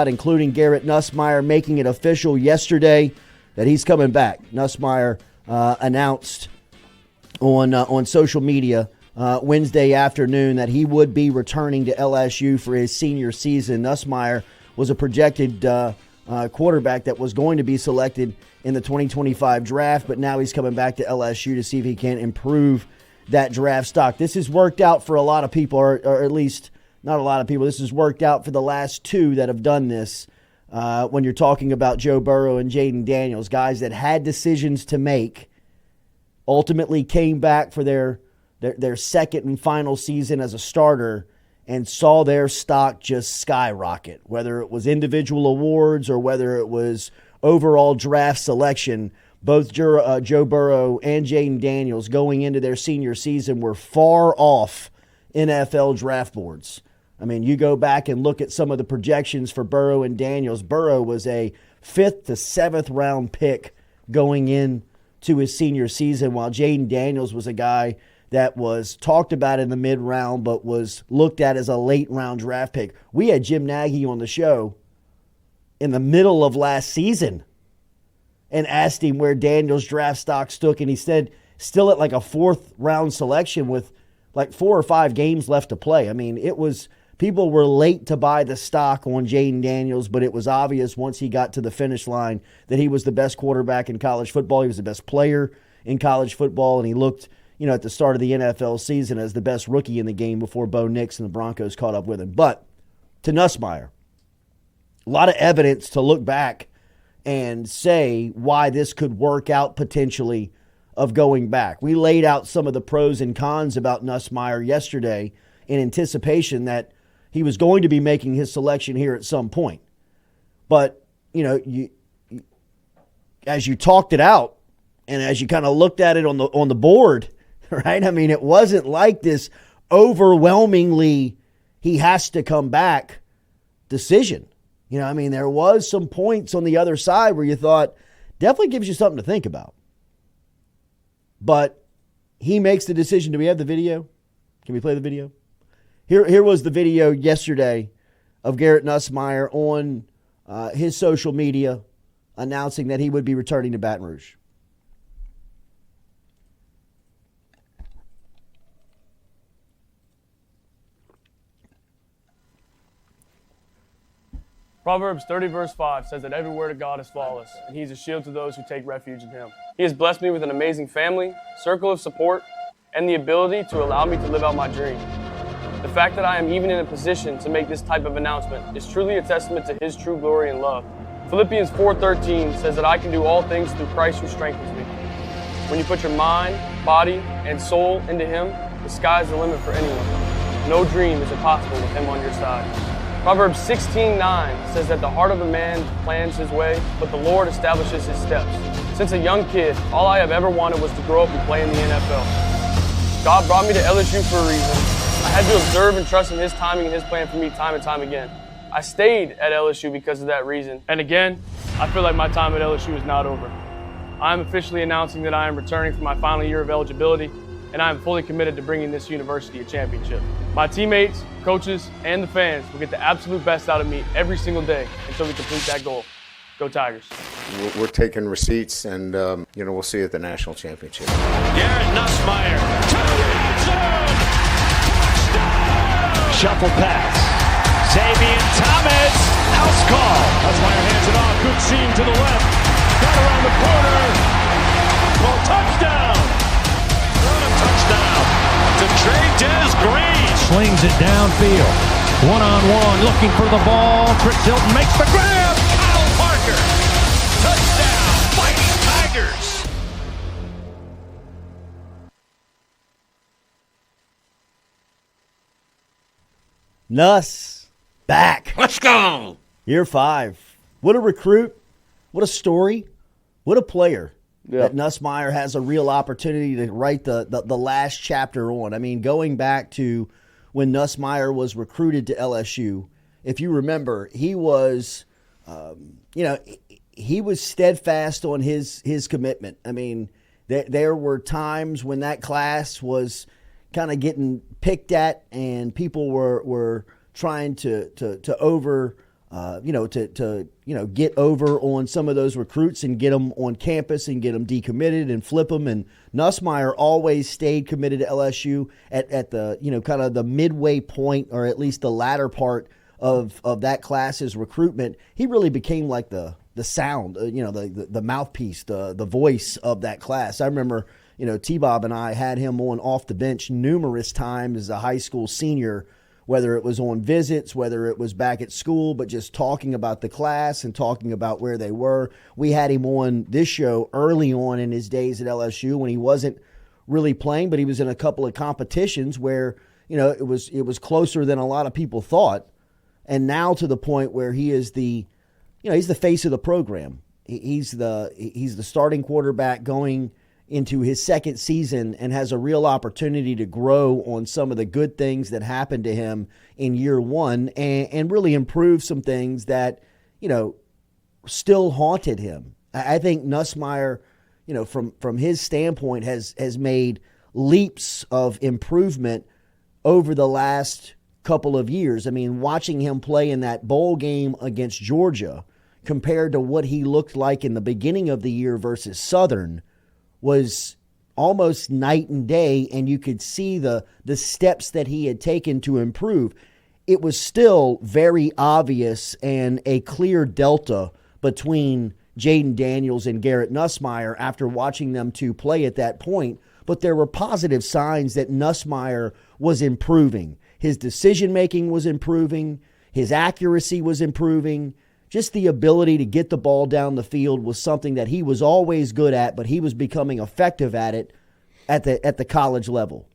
including Garrett Nussmeier, making it official yesterday that he's coming back. Nussmeier announced on social media Wednesday afternoon that he would be returning to LSU for his senior season. Nussmeier was a projected quarterback that was going to be selected in the 2025 draft, but now he's coming back to LSU to see if he can improve that draft stock. This has worked out for a lot of people, or at least not a lot of people. This has worked out for the last two that have done this. When you're talking about Joe Burrow and Jaden Daniels, guys that had decisions to make, ultimately came back for their second and final season as a starter and saw their stock just skyrocket, whether it was individual awards or whether it was overall draft selection. Both Joe Burrow and Jaden Daniels going into their senior season were far off NFL draft boards. I mean, you go back and look at some of the projections for Burrow and Daniels. Burrow was a 5th to 7th round pick going into his senior season, while Jaden Daniels was a guy that was talked about in the mid-round but was looked at as a late-round draft pick. We had Jim Nagy on the show in the middle of last season and asked him where Daniels' draft stock stood, and he said still at like a 4th-round selection with like 4 or 5 games left to play. I mean, it was – people were late to buy the stock on Jaden Daniels, but it was obvious once he got to the finish line that he was the best quarterback in college football. He was the best player in college football, and he looked, at the start of the NFL season as the best rookie in the game before Bo Nix and the Broncos caught up with him. But to Nussmeier, a lot of evidence to look back and say why this could work out potentially of going back. We laid out some of the pros and cons about Nussmeier yesterday in anticipation that he was going to be making his selection here at some point. But, as you talked it out and as you kind of looked at it on the board, right? I mean, it wasn't like this overwhelmingly he has to come back decision. There was some points on the other side where you thought definitely gives you something to think about. But he makes the decision. Do we have the video? Can we play the video? Here was the video yesterday of Garrett Nussmeier on his social media announcing that he would be returning to Baton Rouge. Proverbs 30 verse 5 says that every word of God is flawless, and He's a shield to those who take refuge in Him. He has blessed me with an amazing family, circle of support, and the ability to allow me to live out my dream. The fact that I am even in a position to make this type of announcement is truly a testament to His true glory and love. Philippians 4:13 says that I can do all things through Christ who strengthens me. When you put your mind, body, and soul into Him, the sky's the limit for anyone. No dream is impossible with Him on your side. Proverbs 16:9 says that the heart of a man plans his way, but the Lord establishes his steps. Since a young kid, all I have ever wanted was to grow up and play in the NFL. God brought me to LSU for a reason. I had to observe and trust in His timing and His plan for me time and time again. I stayed at LSU because of that reason. And again, I feel like my time at LSU is not over. I am officially announcing that I am returning for my final year of eligibility, and I am fully committed to bringing this university a championship. My teammates, coaches, and the fans will get the absolute best out of me every single day until we complete that goal. Go Tigers. We're taking receipts, and we'll see you at the national championship. Garrett Nussmeier to the end zone. Touchdown! Shuffle pass. Xavier Thomas. House call. Nussmeier hands it off. Good seam to the left. Got around the corner. Ball touchdown. Touchdown to Trey Green. Slings it downfield. One-on-one, looking for the ball. Chris Hilton makes the grab. Kyle Parker. Touchdown. Fighting Tigers. Nuss, back. Let's go. Year 5. What a recruit. What a story. What a player. Yeah. That Nussmeier has a real opportunity to write the last chapter on. I mean, going back to when Nussmeier was recruited to LSU, if you remember, he was, he was steadfast on his commitment. I mean, there were times when that class was kind of getting picked at, and people were trying to to get over on some of those recruits and get them on campus and get them decommitted and flip them. And Nussmeier always stayed committed to LSU at the, kind of the midway point, or at least the latter part of that class's recruitment. He really became like the sound, the mouthpiece, the voice of that class. I remember, T-Bob and I had him on off the bench numerous times as a high school senior, whether it was on visits, whether it was back at school, but just talking about the class and talking about where they were. We had him on this show early on in his days at LSU when he wasn't really playing, but he was in a couple of competitions where, it was closer than a lot of people thought. And now to the point where he is he's the face of the program. He's the starting quarterback going into his second season and has a real opportunity to grow on some of the good things that happened to him in year one and really improve some things that, still haunted him. I think Nussmeier, from his standpoint has made leaps of improvement over the last couple of years. I mean, watching him play in that bowl game against Georgia compared to what he looked like in the beginning of the year versus Southern was almost night and day, and you could see the steps that he had taken to improve. It was still very obvious and a clear delta between Jaden Daniels and Garrett Nussmeier after watching them two play at that point, but there were positive signs that Nussmeier was improving. His decision-making was improving. His accuracy was improving. Just the ability to get the ball down the field was something that he was always good at, but he was becoming effective at it at the college level.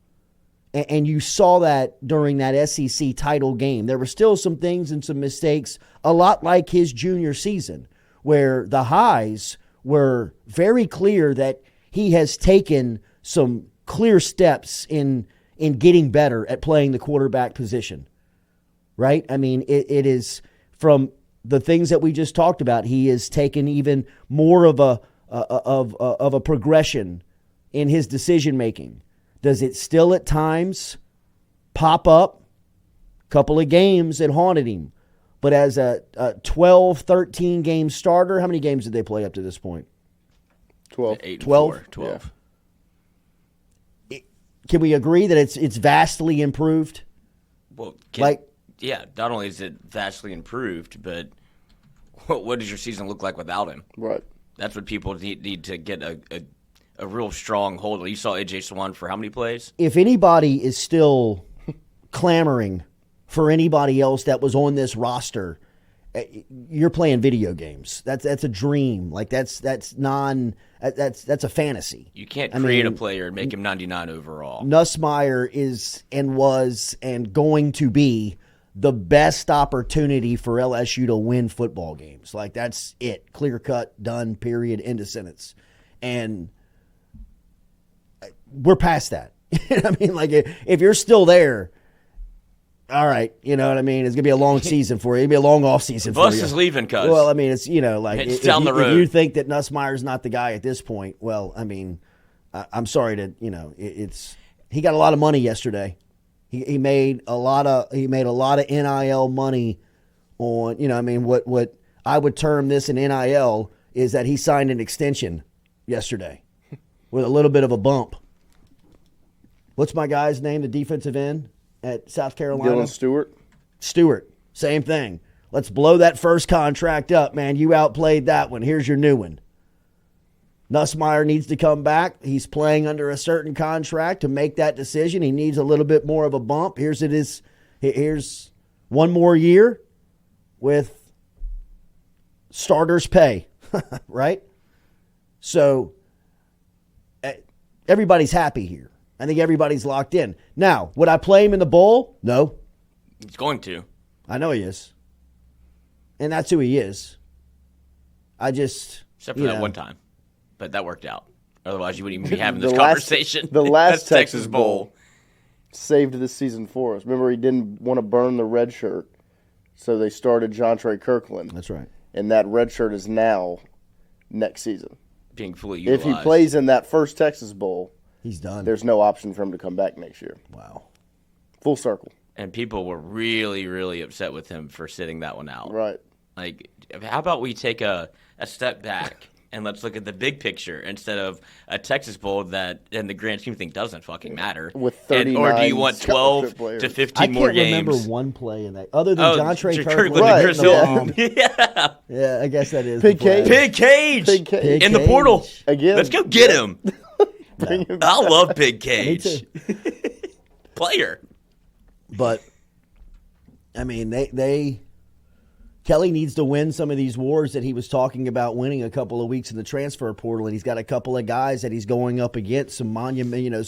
And you saw that during that SEC title game. There were still some things and some mistakes, a lot like his junior season, where the highs were very clear that he has taken some clear steps in getting better at playing the quarterback position, right? I mean, it is from the things that we just talked about. He has taken even more of a progression in his decision making. Does it still at times pop up? Couple of games it haunted him, but as a 12, 13 game starter, how many games did they play up to this point? 12. 12. Yeah. Can we agree that it's vastly improved? Well, not only is it vastly improved, but what does your season look like without him? Right. That's what people need to get a real strong hold. You saw A.J. Swan for how many plays? If anybody is still clamoring for anybody else that was on this roster, you're playing video games. That's a dream. Like that's a fantasy. You can't create a player and make him 99 overall. Nussmeier is and was and going to be the best opportunity for LSU to win football games. Like that's it. Clear cut, done, period, end of sentence. And we're past that. I mean, like if you're still there, all right, you know what I mean? It's going to be a long season for you. It's going to be a long off season for you. Bus is leaving, cuz. Well, I mean, it's, like it's down the road. If you think that Nussmeier's not the guy at this point, well, I mean, I'm sorry to, he got a lot of money yesterday. He made a lot of NIL money on, what I would term this an NIL is that he signed an extension yesterday with a little bit of a bump. What's my guy's name, the defensive end at South Carolina? Dylan Stewart, same thing. Let's blow that first contract up, man. You outplayed that one. Here's your new one. Nussmeier needs to come back. He's playing under a certain contract to make that decision. He needs a little bit more of a bump. Here's one more year with starters pay, right? So everybody's happy here. I think everybody's locked in. Now, would I play him in the bowl? No. He's going to. I know he is. And that's who he is. Except for that one time. But that worked out. Otherwise, you wouldn't even be having this last conversation. The last Texas Bowl saved this season for us. Remember, he didn't want to burn the red shirt, so they started Jontre Kirkland. That's right. And that red shirt is now next season. Being fully utilized. If he plays in that first Texas Bowl, he's done. There's no option for him to come back next year. Wow. Full circle. And people were really, really upset with him for sitting that one out. Right. Like, how about we take a step back and let's look at the big picture instead of a Texas Bowl that, in the grand scheme of things, doesn't fucking matter. With 39 or do you want 12 to 15 more games? I can't remember one play in that, other than John Trey Kirkland Kirkland and Chris Hilton. Yeah. Yeah, I guess that is Pig Cage. Pig Cage in the portal. Again. Let's go get him. Bring him I back. love Pig Cage. Me too. Player. But I mean, Kelly needs to win some of these wars that he was talking about winning a couple of weeks in the transfer portal, and he's got a couple of guys that he's going up against, some monument,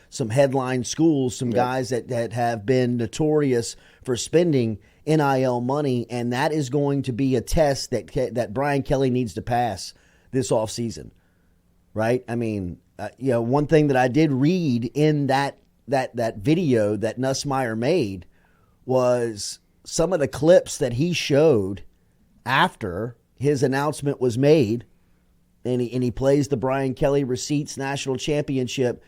some headline schools, some guys that have been notorious for spending NIL money, and that is going to be a test that Brian Kelly needs to pass this offseason, right? I mean, one thing that I did read in that video that Nussmeier made was some of the clips that he showed after his announcement was made, and he plays the Brian Kelly Receipts National Championship.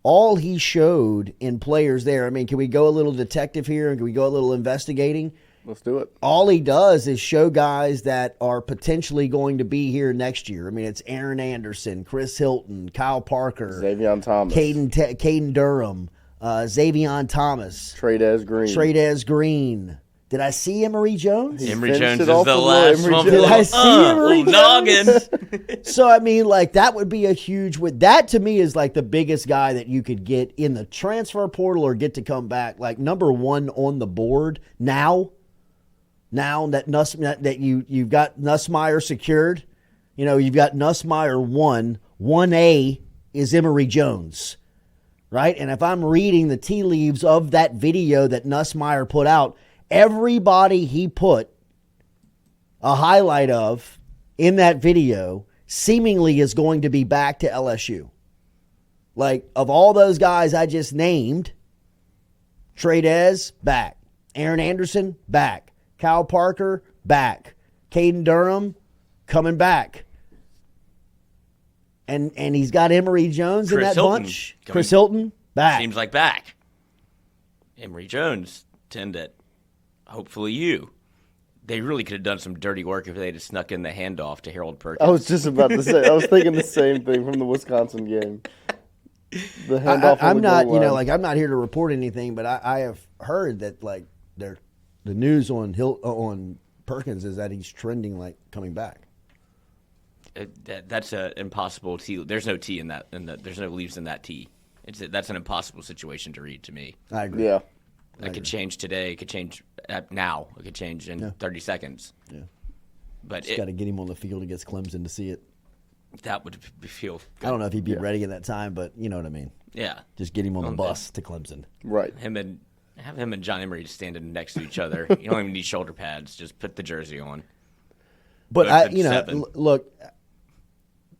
All he showed in players there, I mean, can we go a little detective here and can we go a little investigating? Let's do it. All he does is show guys that are potentially going to be here next year. I mean, it's Aaron Anderson, Chris Hilton, Kyle Parker, Xavier Thomas, Caden Durham, Xavier Thomas, Tradez Green. Did I see Emory Jones? Emory Jones is the last one. Did I see Emory Jones? Noggin. So, I mean, like, that would be a huge – that, to me, is, like, the biggest guy that you could get in the transfer portal or get to come back. Like, number one on the board now that you've got Nussmeier secured. You've got Nussmeier 1. 1A is Emory Jones, right? And if I'm reading the tea leaves of that video that Nussmeier put out, everybody he put a highlight of in that video seemingly is going to be back to LSU. Like, of all those guys I just named, Tradez, back. Aaron Anderson, back. Kyle Parker, back. Caden Durham, coming back. And he's got Emory Jones in that bunch. Chris Hilton, back. Seems like back. Emory Jones, hopefully they really could have done some dirty work if they had snuck in the handoff to Harold Perkins. I was just about to say, I was thinking the same thing from the Wisconsin game. The handoff. I'm not, I'm not here to report anything, but I have heard that, like, the news on Perkins is that he's trending like coming back. That's an impossible T. There's no T in that, there's no leaves in that T. That's an impossible situation to read to me. I agree. Yeah. It could change today. It could change now. It could change in 30 seconds. Yeah. But just got to get him on the field against Clemson to see it. That would feel good. I don't know if he'd be ready at that time, but you know what I mean. Yeah. Just get him on the bus to Clemson. Right. Have him and John Emery standing next to each other. You don't even need shoulder pads. Just put the jersey on. But look,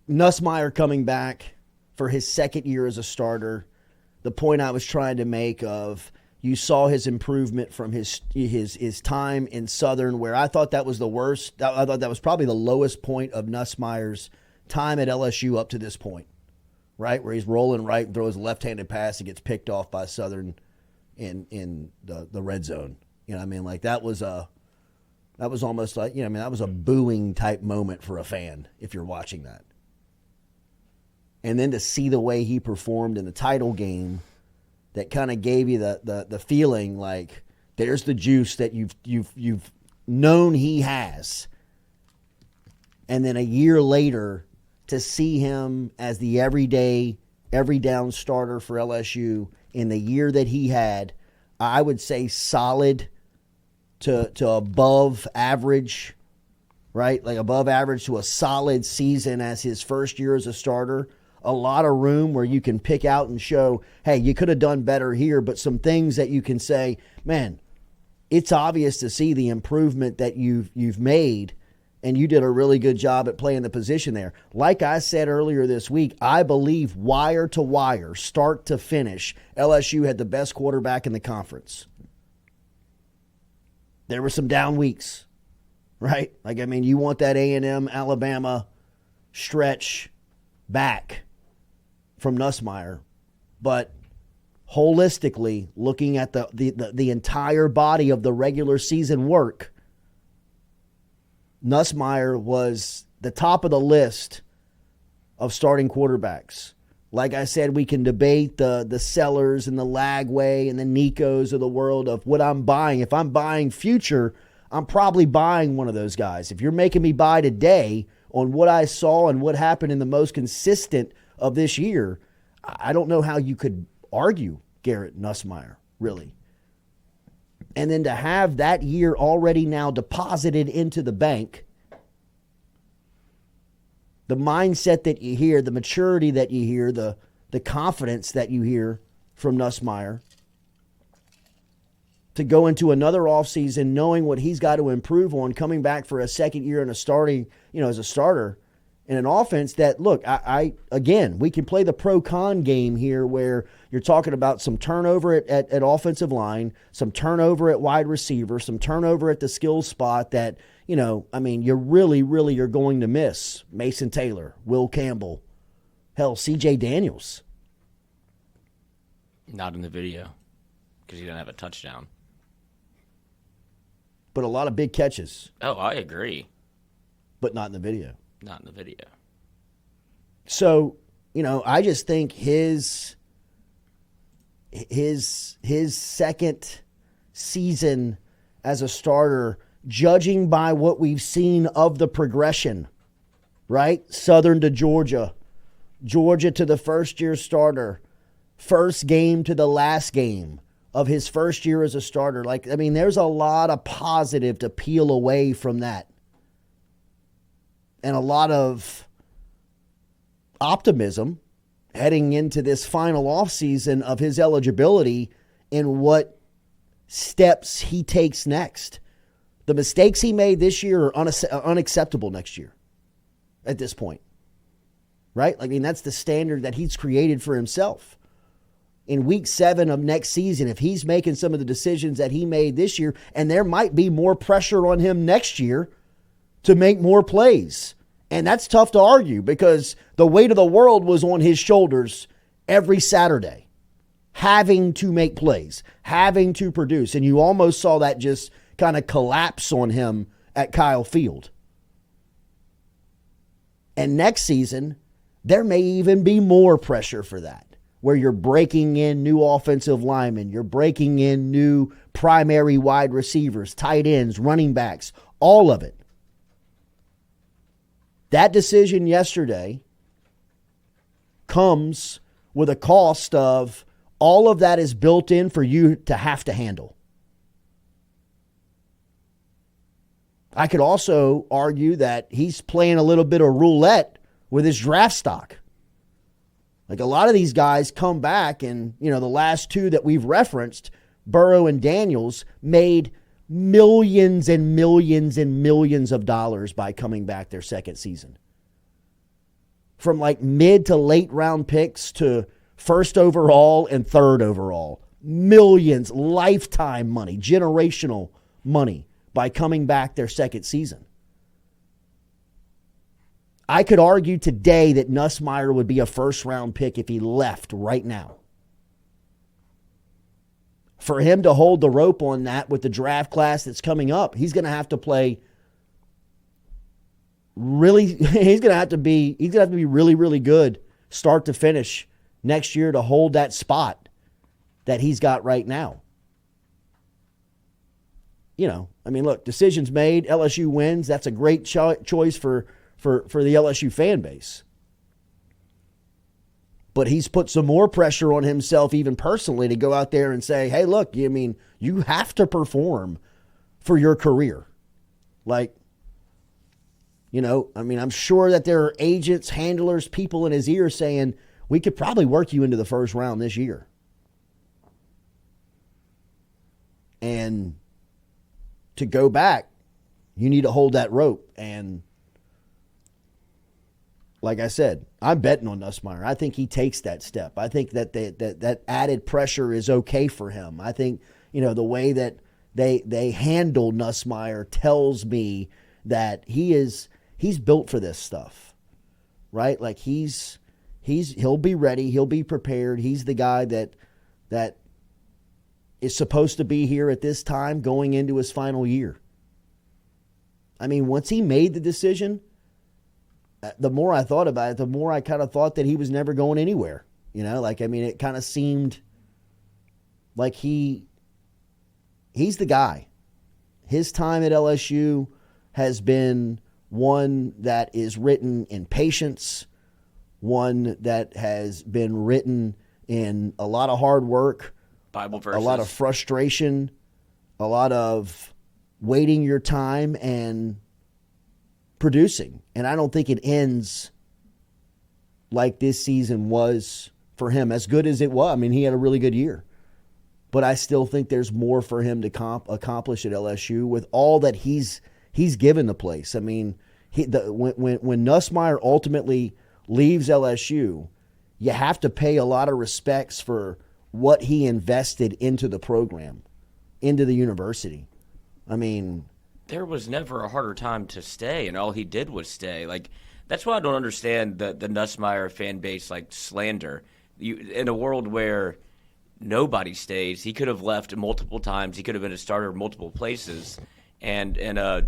Nussmeier coming back for his second year as a starter. The point I was trying to make of you saw his improvement from his time in Southern, where I thought that was the worst. I thought that was probably the lowest point of Nussmeier's time at LSU up to this point, right? Where he's rolling right and throws a left-handed pass and gets picked off by Southern in the red zone. You know what I mean? Like, that was almost like, that was a booing type moment for a fan if you're watching that. And then to see the way he performed in the title game, that kind of gave you the feeling like there's the juice that you've known he has. And then a year later to see him as the every down starter for LSU in the year that he had, I would say solid to above average, right? Like above average to a solid season as his first year as a starter. A lot of room where you can pick out and show, hey, you could have done better here, but some things that you can say, man, it's obvious to see the improvement that you've made, and you did a really good job at playing the position there. Like I said earlier this week, I believe wire to wire, start to finish, LSU had the best quarterback in the conference. There were some down weeks, right? Like, I mean, you want that A&M, Alabama stretch back from Nussmeier, but holistically, looking at the entire body of the regular season work, Nussmeier was the top of the list of starting quarterbacks. Like I said, we can debate the Sellers and the Lagway and the Nicos of the world of what I'm buying. If I'm buying future, I'm probably buying one of those guys. If you're making me buy today on what I saw and what happened in the most consistent of this year, I don't know how you could argue Garrett Nussmeier, really. And then to have that year already now deposited into the bank, the mindset that you hear, the maturity that you hear, the confidence that you hear from Nussmeier, to go into another offseason knowing what he's got to improve on, coming back for a second year and as a starter in an offense that, look, again, we can play the pro-con game here where you're talking about some turnover at offensive line, some turnover at wide receiver, some turnover at the skills spot that, you really are going to miss Mason Taylor, Will Campbell, hell, C.J. Daniels. Not in the video because he didn't have a touchdown. But a lot of big catches. Oh, I agree. But not in the video. Not in the video. So, I just think his second season as a starter, judging by what we've seen of the progression, right? Southern to Georgia, Georgia to the first-year starter, first game to the last game of his first year as a starter. There's a lot of positive to peel away from that. And a lot of optimism heading into this final offseason of his eligibility and what steps he takes next. The mistakes he made this year are unacceptable next year at this point, right? That's the standard that he's created for himself. In week 7 of next season, if he's making some of the decisions that he made this year, and there might be more pressure on him next year to make more plays. And that's tough to argue because the weight of the world was on his shoulders every Saturday, having to make plays, having to produce. And you almost saw that just kind of collapse on him at Kyle Field. And next season, there may even be more pressure for that, where you're breaking in new offensive linemen, you're breaking in new primary wide receivers, tight ends, running backs, all of it. That decision yesterday comes with a cost of all of that is built in for you to have to handle. I could also argue that he's playing a little bit of roulette with his draft stock. A lot of these guys come back and, the last two that we've referenced, Burrow and Daniels, made millions and millions and millions of dollars by coming back their second season. From mid to late round picks to first overall and third overall. Millions, lifetime money, generational money by coming back their second season. I could argue today that Nussmeier would be a first-round pick if he left right now. For him to hold the rope on that with the draft class that's coming up, he's going to have to play he's going to have to be really, really good start to finish next year to hold that spot that he's got right now. Look, decisions made, LSU wins. That's a great choice for the LSU fan base. But he's put some more pressure on himself even personally to go out there and say, hey, look, you have to perform for your career. I'm sure that there are agents, handlers, people in his ear saying, we could probably work you into the first round this year. And to go back, you need to hold that rope. And like I said, I'm betting on Nussmeier. I think he takes that step. I think that that added pressure is okay for him. I think, the way that they handle Nussmeier tells me that he's built for this stuff, right? He'll be ready. He'll be prepared. He's the guy that is supposed to be here at this time going into his final year. I mean, once he made the decision, the more I thought about it, the more I kind of thought that he was never going anywhere. You know, like, I mean, it kind of seemed like he's the guy. His time at LSU has been one that is written in patience, one that has been written in a lot of hard work, Bible verses, a lot of frustration, a lot of waiting your time and producing. And I don't think it ends like this season was for him, as good as it was. I mean, he had a really good year. But I still think there's more for him to accomplish at LSU with all that he's given the place. I mean, when Nussmeier ultimately leaves LSU, you have to pay a lot of respects for what he invested into the program, into the university. I mean, there was never a harder time to stay, and all he did was stay. Like, that's why I don't understand the Nussmeier fan base, like, slander. In a world where nobody stays, he could have left multiple times. He could have been a starter multiple places. And in a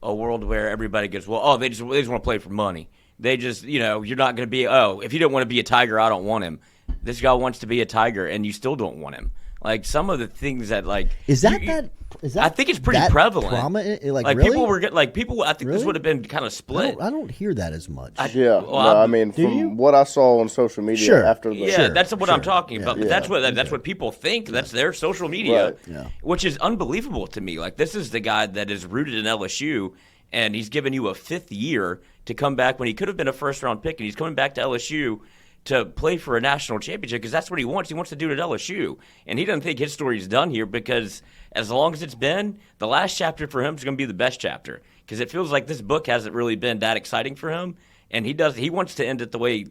world where everybody goes, well, they just want to play for money. They just, you're not going to be, if you don't want to be a Tiger, I don't want him. This guy wants to be a Tiger, and you still don't want him. Like, some of the things that, like, is that I think it's pretty prevalent. Like really? People were people. I think this would have been kind of split. I don't hear that as much. I mean, from what I saw on social media after the that's what I'm talking about. But that's what people think. That's their social media, which is unbelievable to me. Like, this is the guy that is rooted in LSU, and he's given you a 5th year to come back when he could have been a first-round pick, and he's coming back to LSU to play for a national championship because that's what he wants. He wants to do it at LSU. And he doesn't think his story's done here because as long as it's been, the last chapter for him is going to be the best chapter because it feels like this book hasn't really been that exciting for him. And he wants to end it the way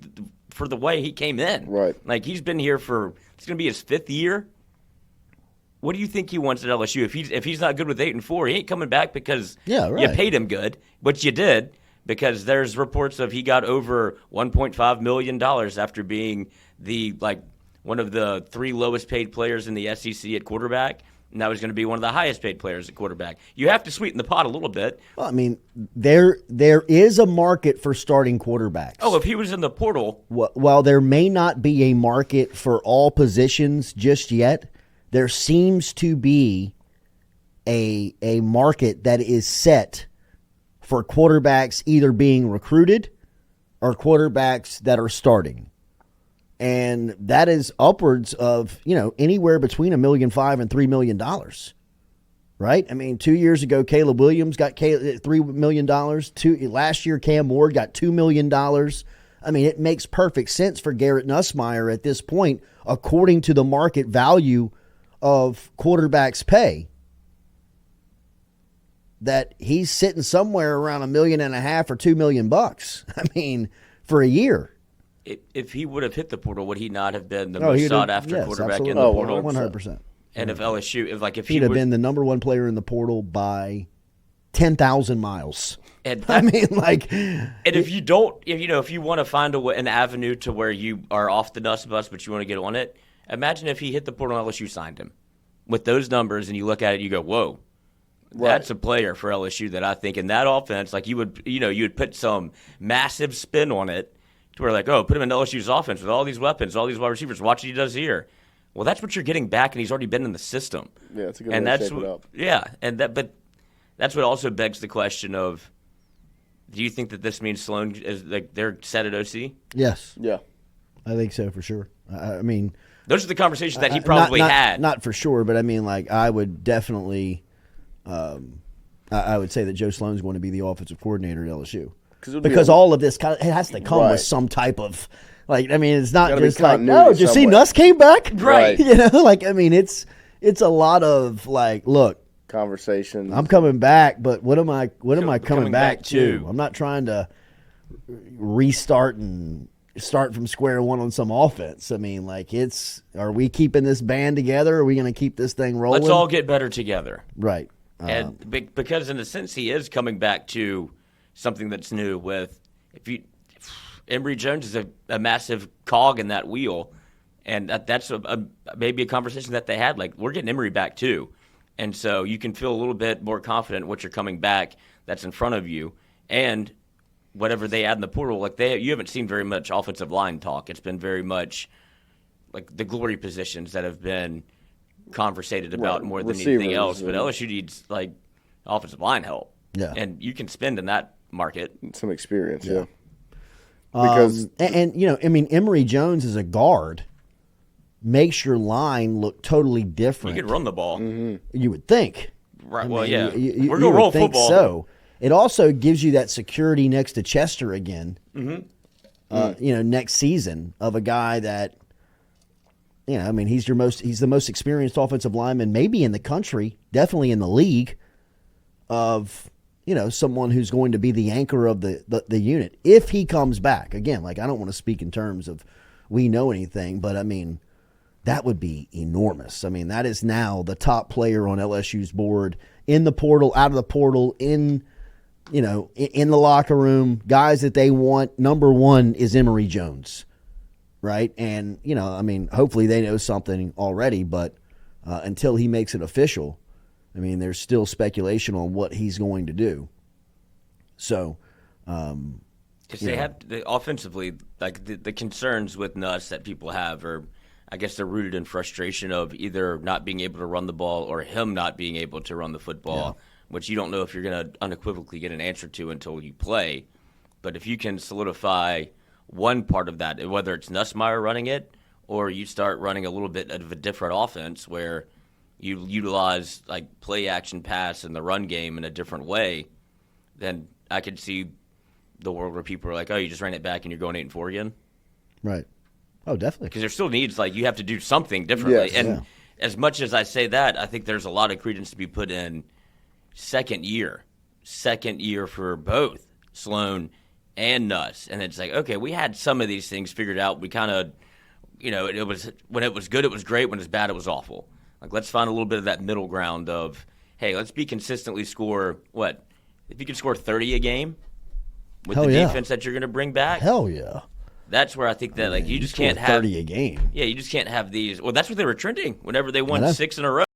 he came in. Right. Like, he's been here it's going to be his 5th year. What do you think he wants at LSU? If he's not good with 8-4, he ain't coming back because you paid him good, which you did. Because there's reports of he got over $1.5 million after being one of the 3 lowest paid players in the SEC at quarterback. And now he's going to be one of the highest paid players at quarterback. You have to sweeten the pot a little bit. Well, I mean, there is a market for starting quarterbacks. Oh, if he was in the portal. While there may not be a market for all positions just yet, there seems to be a market that is set for quarterbacks either being recruited or quarterbacks that are starting. And that is upwards of, anywhere between $1.5 million and $3 million. Right? I mean, 2 years ago, Caleb Williams got $3 million. Last year, Cam Ward got $2 million. I mean, it makes perfect sense for Garrett Nussmeier at this point, according to the market value of quarterbacks' pay, that he's sitting somewhere around $1.5 million or $2 million. I mean, for a year. If he would have hit the portal, would he not have been the most sought after quarterback in the portal? 100%. And if LSU, if he'd have been the number 1 player in the portal by 10,000 miles. And if you want to find an avenue to where you are off the Nuss bus, but you want to get on it, imagine if he hit the portal and LSU signed him with those numbers, and you look at it, you go, whoa. Right. That's a player for LSU that I think in that offense, like you would put some massive spin on it to where put him in LSU's offense with all these weapons, all these wide receivers. Watch what he does here. Well, that's what you're getting back, and he's already been in the system. Yeah, it's a good way to shape it up. Yeah, but that's what also begs the question of, do you think that this means Sloan is they're set at OC? Yes. Yeah, I think so for sure. I mean, those are the conversations that he probably had. Not for sure, but I mean, I would definitely. I would say that Joe Sloan's going to be the offensive coordinator at LSU because all of this it has to come with some type of it's not just did you see Nuss came back? Right. It's a lot of look, conversations. I'm coming back, but what am I coming back to? I'm not trying to restart and start from square one on some offense. I mean, are we keeping this band together? Are we going to keep this thing rolling? Let's all get better together. Right. And because in a sense he is coming back to something that's new Emory Jones is a massive cog in that wheel, and that's maybe a conversation that they had. We're getting Emory back too, and so you can feel a little bit more confident what you're coming back that's in front of you, and whatever they add in the portal. Like you haven't seen very much offensive line talk. It's been very much like the glory positions that have been conversated about more than anything else. But LSU needs like offensive line help. Yeah. And you can spend in that market. Some experience, yeah. Because Emory Jones as a guard makes your line look totally different. You could run the ball. Mm-hmm. You would think. Right. Well, yeah. We're going to roll football. So it also gives you that security next to Chester again. Mm-hmm. Next season of a guy that, he's the most experienced offensive lineman, maybe in the country, definitely in the league, of someone who's going to be the anchor of the unit if he comes back. Again, like I don't want to speak in terms of we know anything, but that would be enormous. That is now the top player on LSU's board, in the portal, out of the portal, in the locker room. Guys that they want, number one is Emory Jones, right? And, hopefully they know something already, but until he makes it official, there's still speculation on what he's going to do. So, because they have offensively, like the concerns with Nuss that people have are, I guess they're rooted in frustration of either not being able to run the ball or him not being able to run the football, which you don't know if you're going to unequivocally get an answer to until you play. But if you can solidify one part of that, whether it's Nussmeier running it or you start running a little bit of a different offense where you utilize like play action pass and the run game in a different way, then I could see the world where people are like, oh, you just ran it back and you're going 8-4 again. Right. Oh, definitely. Because there still needs, like, you have to do something differently. Yes. And as much as I say that, I think there's a lot of credence to be put in second year for both Sloan and Nuss. And it's like, okay, we had some of these things figured out. We kind of, it was when it was good, it was great. When it was bad, it was awful. Like, let's find a little bit of that middle ground of, hey, let's be consistently score, what, if you can score 30 a game with the defense that you're going to bring back? Hell yeah. That's where I think that, like, you just can't have 30 a game. Yeah, you just can't have these. Well, that's what they were trending whenever they won 6 in a row.